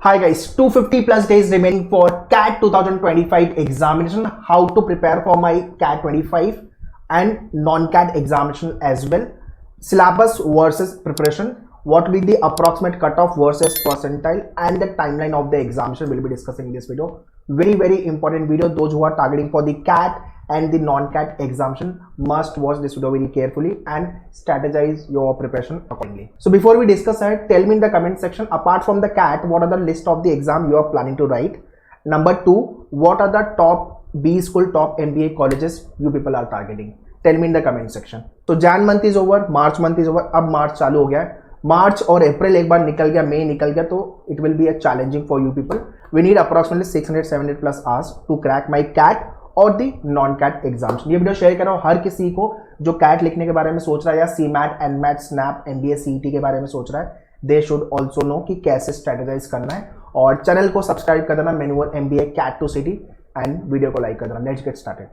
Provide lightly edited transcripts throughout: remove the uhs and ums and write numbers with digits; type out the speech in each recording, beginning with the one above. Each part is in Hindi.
Hi guys, 250 plus days remaining for CAT 2025 examination. How to prepare for my CAT 25 and non-CAT examination as well. Syllabus versus preparation. What will be the approximate cutoff versus percentile and the timeline of the examination we'll be discussing in this video. Very important video. Those who are targeting for the CAT and the non-CAT examination must watch this video very carefully and strategize your preparation accordingly. So before we discuss it, tell me in the comment section, apart from the CAT, what are the list of the exam you are planning to write? Number 2, what are the top B school, top MBA colleges you people are targeting? Tell me in the comment section. So Jan month is over, March month is over, अब March चालू हो गया है. मार्च और अप्रैल एक बार निकल गया, मई निकल गया, तो it will be a challenging for you people. We need approximately 600-700 plus hours to crack my CAT और दी नॉन कैट एग्जाम्स. ये वीडियो शेयर कर रहा हूँ हर किसी को जो कैट लिखने के बारे में सोच रहा है या CMAT, NMAT, SNAP, MBA, CET के बारे में सोच रहा है. दे शुड ऑल्सो नो कि कैसे स्ट्रेटेजाइज करना है. और चैनल को सब्सक्राइब कर देना, manual MBA CAT to city, and video को लाइक कर देना. Let's get started.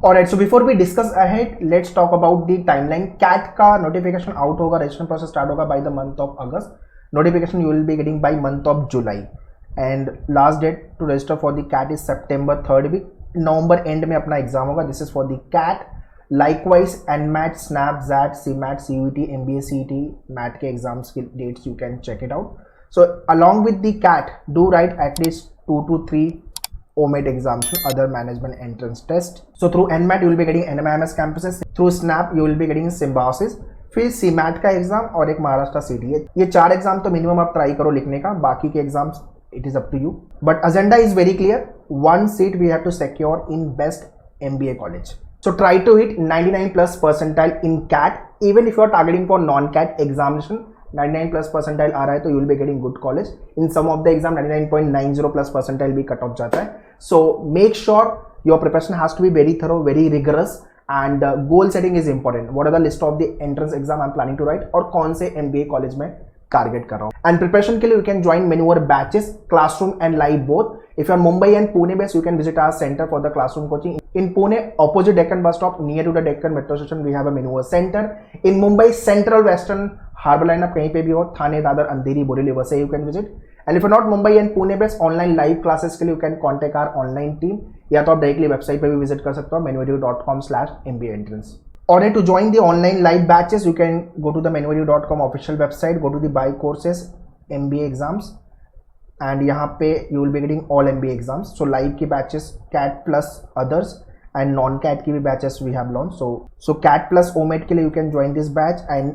Alright, so before we discuss ahead, let's talk about the timeline. CAT का notification out होगा, registration process start होगा by the month of August. Notification you will be getting by month of July. And last date to register for the CAT is September 3rd week. November end में अपना exam होगा. This is for the CAT. Likewise, NMAT, SNAP, ZAT, CMAT, CUET, MBA, CET, MAT के exams के dates you can check it out. So along with the CAT, do write at least 2 to 3 OMAT examination, other management entrance test. So through NMAT you will be getting NMIMS campuses, through SNAP you will be getting Symbiosis, फिर CMAT का एग्जाम और एक महाराष्ट्र सीटी है. ये 4 एग्जाम तो मिनिमम आप ट्राई करो लिखने का, बाकी के exams it is up to you. But agenda is very clear. 1 seat we have to secure in best MBA college. So try to hit 99 plus percentile in CAT. Even if you are targeting for non-CAT examination, 99 plus percentile आ रहा है तो you will be getting good college. In some of the exam 99.90 plus percentile भी कट ऑफ जाता है. So make sure your preparation has to be very thorough, very rigorous, and goal setting is important. What are the list of the entrance exam I'm planning to write और कौन से MBA college में टारगेट कर रहा हूँ. एंड प्रिपरेशन के लिए यू कैन ज्वाइन मेन्यूअर batches, classroom and live both. If you are Mumbai and Pune based, you can visit our centre for the classroom coaching. In Pune, opposite Deccan bus stop, near to the Deccan metro station, we have a Menuver center. In Mumbai, Central, Western, Harbour line आप कहीं पे भी हो, थाने, दादर, अंधेरी, बोरीवली, वैसे you can visit. And if you're not Mumbai and Pune based, online live classes के लिए you can contact our online team, या तो आप डायरेक्टली वेबसाइट पे भी विजिट कर सकते हो, menuedu.com/MBAentrance. Or to join the online live batches, you can go to the menuedu.com official website, go to the buy courses, MBA exams. And यहाँ पे you will be getting all MBA exams. So live की batches, CAT plus others, and non-CAT की भी batches we have launched. So CAT plus OMAT के लिए you can join this batch, and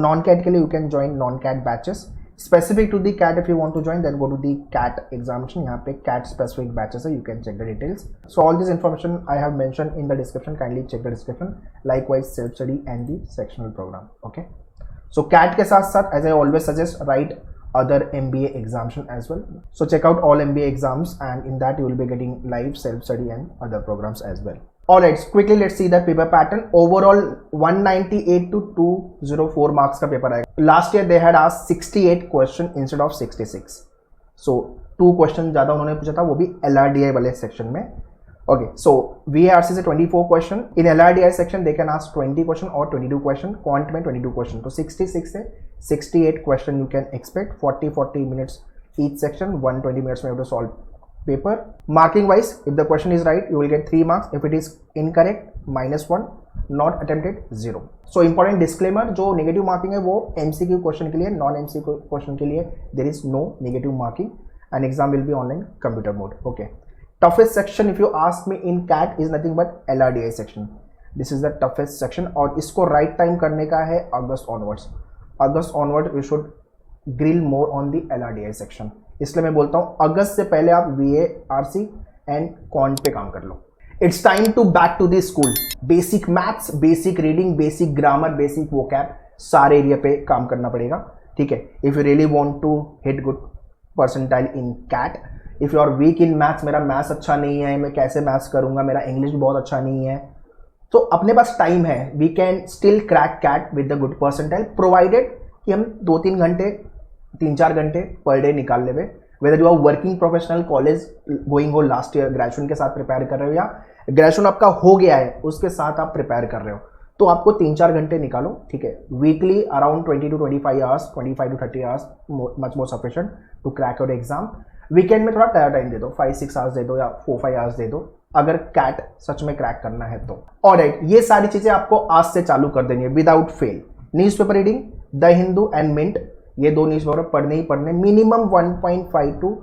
non-CAT के लिए you can join non-CAT batches. Specific to the CAT, if you want to join, then go to the CAT examination. यहाँ पे CAT specific batches है, you can check the details. So all this information I have mentioned in the description. Kindly check the description. Likewise, self-study and the sectional program. Okay. So CAT के साथ साथ, as I always suggest, write other MBA examination as well. So check out all MBA exams, and in that you will be getting live self-study and other programs as well. Alright, quickly let's see the paper pattern. Overall 198 to 204 marks का पेपर आएगा. Last year they had asked 68 question instead of 66. So 2 question ज़्यादा उन्होंने पूछा था, वो भी LRDI वाले सेक्शन में. Okay, so VARC से 24 question. In LRDI section they can ask 20 question or 22 question. Quant में 22 question. तो 66 से 68 question you can expect. 40 minutes each section. 120 minutes में you have to solve paper. Marking wise, if the question is right, you will get 3 marks. If it is incorrect, -1. Not attempted, 0. So important disclaimer, जो negative marking है वो MCQ question के लिए, non MCQ question के लिए there is no negative marking, and exam will be online computer mode. Okay. Toughest section if you ask me in CAT is nothing but LRDI section. This is the toughest section, और इसको right time करने का है August onwards. August onward we should grill more on the LRDI section. इसलिए मैं बोलता हूँ अगस्त से पहले आप VARC and Quant पे काम कर लो. It's time to back to the school. Basic maths, basic reading, basic grammar, basic vocab, सारे एरिया पे काम करना पड़ेगा. ठीक है. If you really want to hit good percentile in CAT, if you are weak in maths, मेरा मैथ्स अच्छा नहीं है, मैं कैसे मैथ्स करूँगा, मेरा इंग्लिश भी बहुत अच्छा नहीं है, तो अपने पास टाइम है. We can still crack CAT with the good percentile, provided कि हम 2-3 घंटे 3-4 घंटे पर डे निकाल लेवे. Whether you are working professional, college going हो, लास्ट ईयर ग्रेजुएशन के साथ प्रिपेयर कर रहे हो, या ग्रेजुएशन आपका हो गया है उसके साथ आप प्रिपेयर कर रहे हो. तो आपको 3-4 घंटे निकालो, ठीक है, weekly around 20 to 25 hours, 25 to 30 hours, much more sufficient to crack your exam. Weekend में थोड़ा टाइम दे दो, 5-6 आवर्स दे दो या 4-5 आवर्स दे दो, अगर कैट सच में क्रैक करना है तो। ऑलराइट, ये सारी चीजें आपको आज से चालू कर देनी है without fail. Newspaper reading, the Hindu and Mint, ये दो न्यूज़पेपर पढ़ने ही पढ़ने, मिनिमम 1.5 to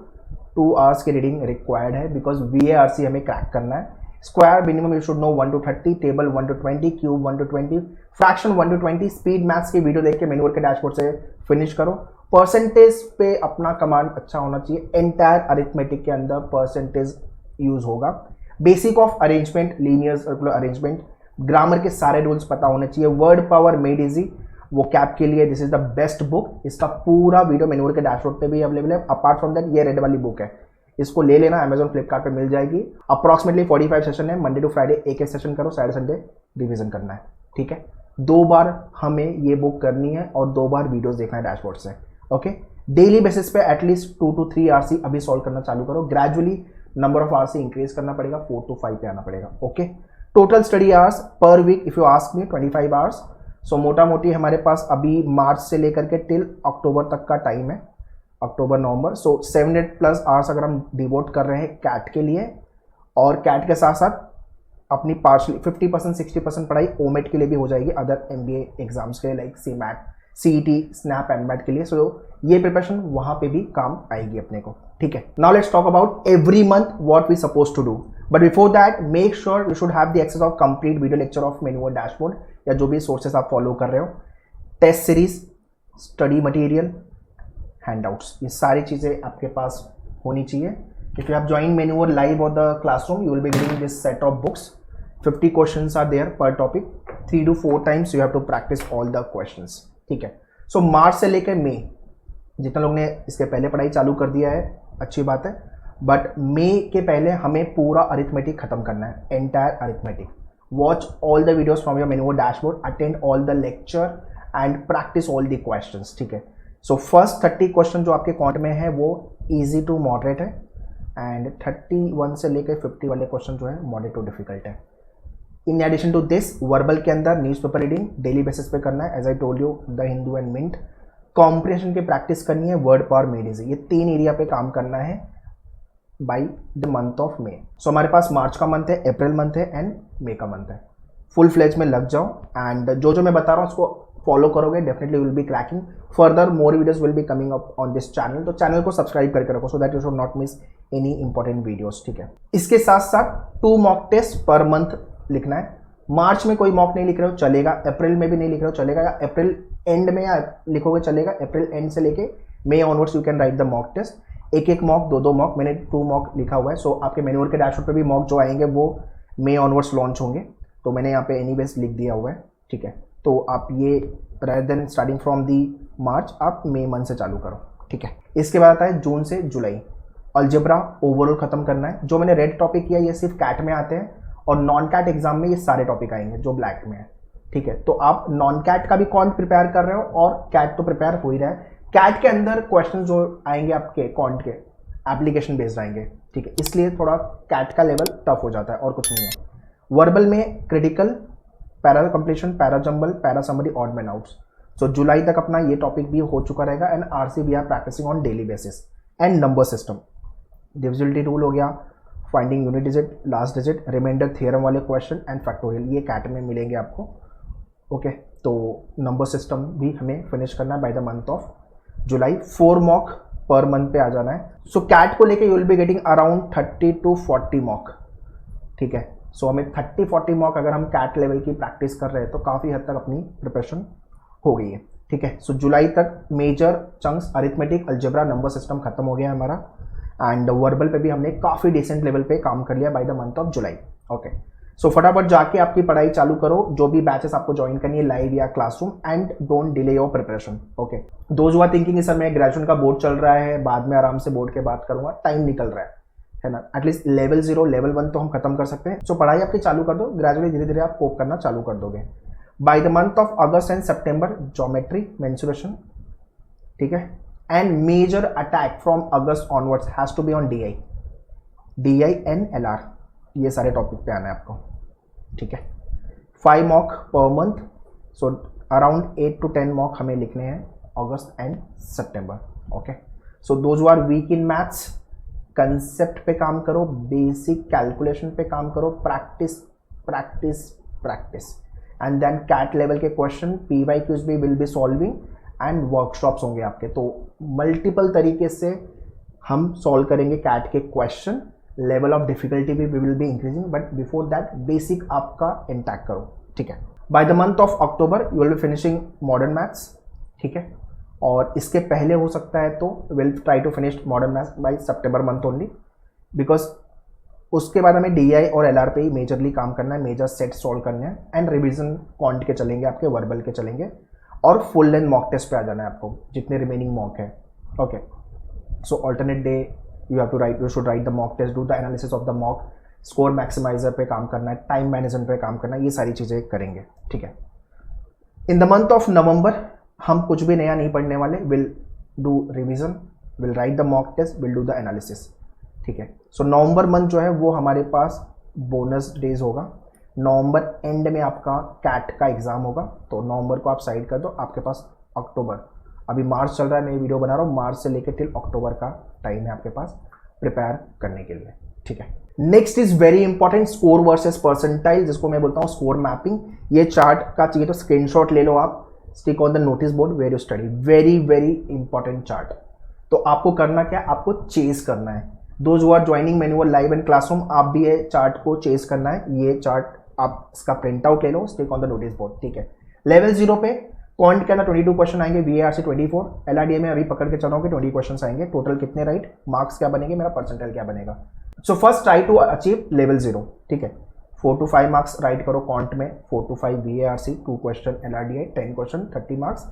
2 आवर्स की रीडिंग रिक्वायर्ड है, बिकॉज VARC हमें क्रैक करना है। Square minimum you should know 1 to 30, table 1 to 20, cube 1 to 20, fraction 1 to 20। Speed maths की वीडियो देख के मेन्यूअर के डैशबोर्ड से फिनिश करो। परसेंटेज पे अपना कमांड अच्छा होना चाहिए, एंटायर अरिथमेटिक के अंदर परसेंटेज यूज होगा। Basic of arrangement, linear circular arrangement, grammar के सारे रूल्स पता होने चाहिए। वर्ड पावर मेड इजी, वो कैप के लिए this is the best book. इसका पूरा वीडियो मेन्यूअर के डैशबोर्ड पे भी अवेलेबल है। अपार्ट फ्रॉम दैट ये रेड वाली बुक है, इसको ले लेना, अमेजॉन फ्लिपकार्ट पे मिल जाएगी। अप्रॉक्सीमेटली 45 सेशन है, मंडे टू फ्राइडे एक सेशन करो, सैटरडे संडे रिवीजन करना है, ठीक है। 2 बार हमें ये बुक करनी है और 2 बार वीडियोस देखना है डैशबोर्ड से, ओके। डेली बेसिस पे एटलीस्ट 2 to 3 आवर्स ही अभी सॉल्व करना चालू करो। ग्रेजुअली नंबर ऑफ आवर्स से इंक्रीज करना पड़ेगा, 4 to 5 पे आना पड़ेगा, okay. Total study hours per week if you ask me 25 hours. So मोटा मोटी हमारे पास अभी मार्च से लेकर के टिल अक्टूबर तक का टाइम है, अक्टूबर नवंबर। सो 700+ आवर्स अगर हम डिवोट कर रहे हैं कैट के लिए, और कैट के साथ साथ अपनी पार्शली 50% 60% पढ़ाई ओमेट के लिए भी हो जाएगी, अदर MBA एग्जाम्स के लिए like CMAT, CET, SNAP and MAT के लिए। सो ये प्रिपरेशन वहां पे भी काम आएगी अपने को, ठीक है। Now let's talk about every month what we suppose to do, but before that make sure you should have the access of complete video lecture of मेन्यूअर डैशबोर्ड, या जो भी सोर्सेस आप फॉलो कर रहे हो, test series, study material, handouts, ये सारी चीजें आपके पास होनी चाहिए। इफ यू हैव ज्वाइन मेन्यूअर लाइव और the classroom, you will be getting this set of books. 50 questions are there per topic, 3 to 4 times you have to practice all the questions, ठीक है। सो मार्च से लेकर मई, जितने लोग ने इसके पहले पढ़ाई चालू कर दिया है अच्छी बात है, बट मई के पहले हमें पूरा अरिथमेटिक खत्म करना है, entire arithmetic. Watch all the videos from your मेन्यूअर dashboard, attend all the lecture and practice all the questions, ठीक है। सो फर्स्ट 30 क्वेश्चन जो आपके कॉन्ट में है वो इजी टू मॉडरेट है, एंड 31 से लेकर 50 वाले क्वेश्चन जो है मॉडरेट टू डिफिकल्ट है। In addition to this, verbal के अंदर न्यूज़पेपर रीडिंग डेली बेसिस पे करना है, as I told you, the Hindu and Mint. Comprehension की प्रैक्टिस करनी है, वर्ड पावर मेड इजी, ये 3 एरिया पे काम करना है by the month of May. So हमारे पास मार्च का मंथ है, अप्रैल मंथ है एंड मे का मंथ है। फुल फ्लेज में लग जाओ, एंड जो मैं बता रहा हूँ उसको फॉलो करोगे, definitely will be cracking. Further more videos will be coming up on this channel, तो चैनल को सब्सक्राइब करके रखो so that you should not miss any important videos, ठीक है। इसके साथ साथ 2 मॉक टेस्ट पर मंथ लिखना है। मार्च में कोई मॉक नहीं लिख रहे हो चलेगा, अप्रैल में भी नहीं लिख रहे हो चलेगा, या अप्रैल एंड में या लिखोगे चलेगा। अप्रैल एंड से लेके May onwards you can write the mock test, एक मॉक, 2 मॉक, मैंने 2 मॉक लिखा हुआ है। सो आपके मेन्यूअर के डैशबोर्ड पे भी मॉक जो आएंगे वो मे ऑनवर्ड्स लॉन्च होंगे, तो मैंने यहाँ पे एनीवेज लिख दिया हुआ है, ठीक है। तो आप ये rather than starting from the March, आप मे मंथ से चालू करो, ठीक है। इसके बाद आता है जून से जुलाई, अलजेब्रा ओवरऑल खत्म करना है। जो मैंने रेड टॉपिक किया ये सिर्फ कैट में आते हैं, और नॉन कैट एग्जाम में ये सारे टॉपिक आएंगे जो ब्लैक में है, ठीक है। तो आप नॉन कैट का भी कॉन्ट प्रिपेयर कर रहे हो और कैट तो प्रिपेयर हो ही रहा है। कैट के अंदर क्वेश्चन जो आएंगे आपके कॉन्ट के एप्लीकेशन बेस्ड आएंगे, ठीक है, इसलिए थोड़ा कैट का लेवल टफ हो जाता है और कुछ नहीं है। वर्बल में critical, para completion, para jumble, para summary, odd man outs. So जुलाई तक अपना ये टॉपिक भी हो चुका रहेगा, and RC we are practicing on daily basis. And number system, divisibility rule हो गया, finding unit digit, last digit, remainder theorem वाले क्वेश्चन एंड फैक्टोरियल, ये कैट में मिलेंगे आपको, ओके। तो नंबर सिस्टम भी हमें फिनिश करना है by the month of July. 4 mock per month पे आ जाना है। सो कैट को लेके you will be getting around 30 to 40 mock, ठीक है। सो हमें 30-40 मॉक अगर हम कैट लेवल की प्रैक्टिस कर रहे हैं तो काफ़ी हद तक अपनी प्रिपरेशन हो गई है, ठीक है। सो जुलाई तक major chunks arithmetic, algebra, number system खत्म हो गया हमारा, एंड वर्बल पे भी हमने काफ़ी डिसेंट लेवल पे काम कर लिया by the month of July, okay. So फटाफट जाके आपकी पढ़ाई चालू करो, जो भी बैचेस आपको ज्वाइन करनी है लाइव या classroom, and don't delay your preparation, okay. Those who are thinking sir मैं ग्रेजुएशन का बोर्ड चल रहा है, बाद में आराम से बोर्ड के बात करूंगा, टाइम निकल रहा है ना। एटलीस्ट लेवल 0 लेवल 1 तो हम खत्म कर सकते हैं। सो पढ़ाई आपकी चालू कर दो, ग्रेजुअली धीरे धीरे आप कोप करना चालू कर दोगे। बाय द मंथ ऑफ अगस्त एंड सितंबर, ज्योमेट्री, मेंसुरेशन, ठीक है, एंड मेजर अटैक फ्रॉम अगस्त onwards has to be on DI and LR, ये सारे टॉपिक पे आना है आपको, ठीक है। 5 mock per month, so around 8 to 10 mock हमें लिखने हैं अगस्त एंड सितंबर. Okay, so those are weak in maths. Concept पे काम करो, बेसिक कैलकुलेशन पे काम करो, practice practice practice, and then CAT level के क्वेश्चन PYQs भी will be solving and workshops होंगे आपके. तो मल्टीपल तरीके से हम सॉल्व करेंगे कैट के क्वेश्चन. लेवल ऑफ डिफिकल्टी भी will be increasing, but before that basic आपका इंटैक्ट करो. ठीक है, बाय द मंथ ऑफ अक्टूबर you will be finishing modern maths. ठीक है, और इसके पहले हो सकता है तो will try to finish modern maths by सितंबर मंथ ओनली, बिकॉज उसके बाद हमें DI और LR पे ही मेजरली काम करना है, मेजर सेट सॉल्व करने हैं, एंड रिवीजन क्वांट के चलेंगे, आपके वर्बल के चलेंगे, और फुल लेंथ मॉक टेस्ट पे आ जाना है आपको जितने रिमेनिंग मॉक है. Okay, so alternate day you have to write, you should write the mock test, do the analysis of the mock, score maximiser पे काम करना है, टाइम मैनेजमेंट पे काम करना है, ये सारी चीज़ें करेंगे. ठीक है, इन द मंथ ऑफ नवंबर हम कुछ भी नया नहीं पढ़ने वाले. Will do revision, will write the mock test, will do the analysis. ठीक है, सो नवंबर मंथ जो है वो हमारे पास बोनस डेज होगा. नवंबर एंड में आपका कैट का एग्जाम होगा, तो नवंबर को आप साइड कर दो. आपके पास अक्टूबर, अभी मार्च चल रहा है, मैं ये वीडियो बना रहा हूँ, मार्च से लेकर टिल अक्टूबर का टाइम है आपके पास प्रिपेयर करने के लिए. ठीक है, next is very important, score versus percentile, जिसको मैं बोलता हूँ स्कोर मैपिंग. ये चार्ट का चाहिए तो स्क्रीनशॉट ले लो आप, stick on the notice board where you study. Very very important chart. तो आपको करना क्या है, आपको चेस करना है. Those who are joining manual live and classroom, आप भी ये चार्ट को चेस करना है. ये चार्ट आप इसका प्रिंट आउट ले लो, stick on the notice board. ठीक है, लेवल 0 पे क्वांट के अंदर 22 क्वेश्चन आएंगे, VAR से 24, LRDA में अभी पकड़ के चलो कि 20 क्वेश्चन आएंगे. टोटल कितने राइट, मार्क्स क्या बनेंगे, मेरा परसेंटाइल क्या बनेगा. So first try to achieve level 0. ठीक है, 4 to 5 मार्क्स राइट करो क्वांट में, 4 to 5 VARC, 2 question LRDA, 10 question 30 marks,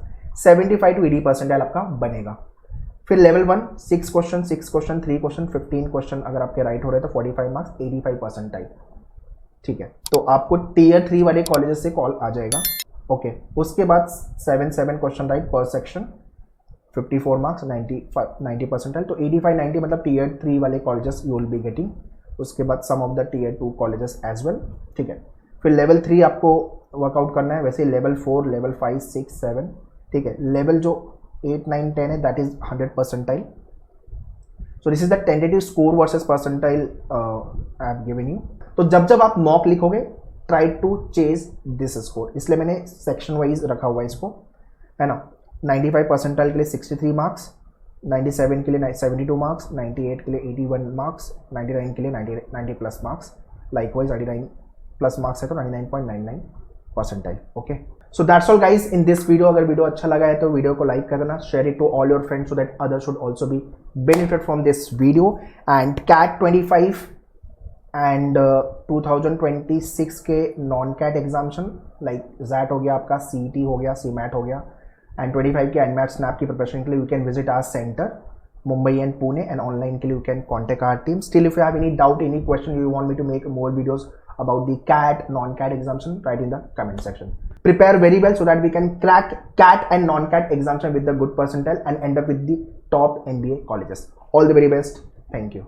75 to 80 percentile आपका बनेगा. फिर लेवल 1 6 क्वेश्चन 3 क्वेश्चन 15 क्वेश्चन अगर आपके राइट हो रहे तो 45 मार्क्स, 85 परसेंटाइल. ठीक है, तो आपको Tier 3 वाले कॉलेजेस से कॉल आ जाएगा. ओके, उसके बाद 7 question right per section, 54 marks, 90 percentile. तो 85-90 मतलब Tier 3 वाले colleges you will be getting. उसके बाद some of the Tier 2 colleges as well. ठीक है, फिर लेवल 3 आपको वर्कआउट करना है. वैसे लेवल 4, लेवल 5, 6, 7. ठीक है, लेवल जो 8, 9, 10 है that is 100 percentile. So this is the tentative score versus percentile I have given you. तो जब जब आप मॉक लिखोगे try to chase this score, इसलिए मैंने सेक्शन वाइज रखा हुआ है इसको, है ना. 95 परसेंटाइल के लिए 63 मार्क्स, 97 के लिए 72 मार्क्स, 98 के लिए 81 मार्क्स, 99 के लिए 90 plus marks. Likewise 99 plus marks है तो 99.99 percentile. Okay, so that's all guys in this video. अगर वीडियो अच्छा लगा है तो वीडियो को लाइक कर देना, share it to all your friends so that other should also be benefit from this video. And CAT 25 and 2026 के non CAT examination like XAT हो गया आपका, CET हो गया, CMAT हो गया, एंड 25 के एनमैट स्नैप की प्रिपरेशन के लिए you can visit our centre Mumbai and Pune, and online के लिए you can contact our team. Still if you have any doubt, any question, you want me to make more videos about the CAT, non-CAT examination, write in the comment section. Prepare very well so that we can crack CAT and non-CAT examination with the good percentile and end up with the top MBA colleges. All the very best. Thank you.